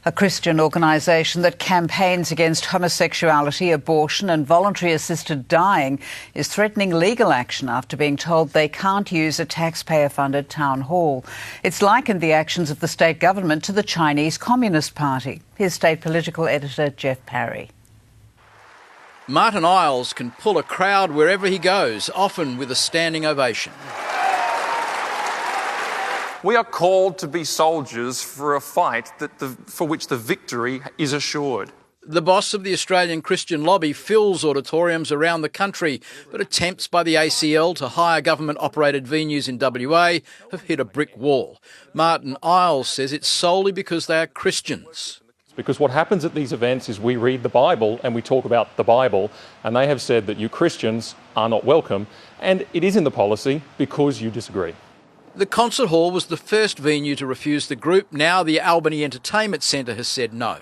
A Christian organisation that campaigns against homosexuality, abortion and voluntary assisted dying is threatening legal action after being told they can't use a taxpayer-funded town hall. It's likened the actions of the state government to the Chinese Communist Party. Here's state political editor Jeff Parry. Martyn Iles can pull a crowd wherever he goes, often with a standing ovation. We are called to be soldiers for a fight for which the victory is assured. The boss of the Australian Christian lobby fills auditoriums around the country, but attempts by the ACL to hire government-operated venues in WA have hit a brick wall. Martyn Iles says it's solely because they are Christians. Because what happens at these events is we read the Bible and we talk about the Bible, and they have said that you Christians are not welcome, and it is in the policy because you disagree. The concert hall was the first venue to refuse the group. Now the Albany Entertainment Centre has said no.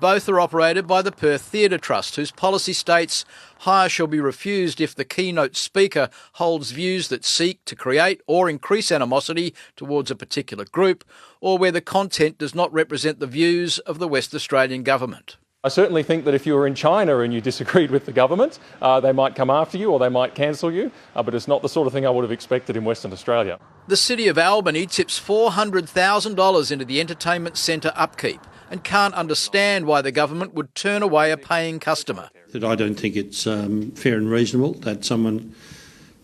Both are operated by the Perth Theatre Trust, whose policy states hire shall be refused if the keynote speaker holds views that seek to create or increase animosity towards a particular group, or where the content does not represent the views of the West Australian government. I certainly think that if you were in China and you disagreed with the government, they might come after you or they might cancel you, but it's not the sort of thing I would have expected in Western Australia. The City of Albany tips $400,000 into the entertainment centre upkeep and can't understand why the government would turn away a paying customer. I don't think it's fair and reasonable that someone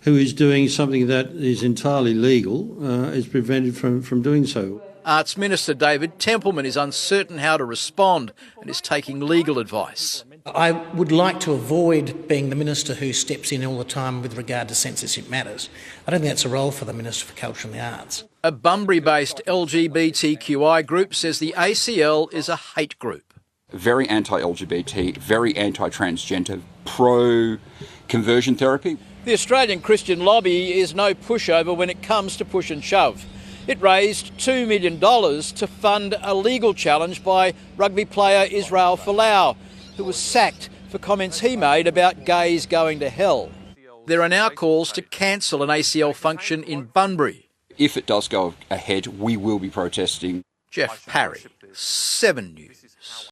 who is doing something that is entirely legal is prevented from doing so. Arts Minister David Templeman is uncertain how to respond and is taking legal advice. I would like to avoid being the minister who steps in all the time with regard to censorship matters. I don't think that's a role for the Minister for Culture and the Arts. A Bunbury-based LGBTQI group says the ACL is a hate group. Very anti-LGBT, very anti-transgender, pro-conversion therapy. The Australian Christian lobby is no pushover when it comes to push and shove. It raised $2 million to fund a legal challenge by rugby player Israel Folau, who was sacked for comments he made about gays going to hell. There are now calls to cancel an ACL function in Bunbury. If it does go ahead, we will be protesting. Jeff Parry, 7 News.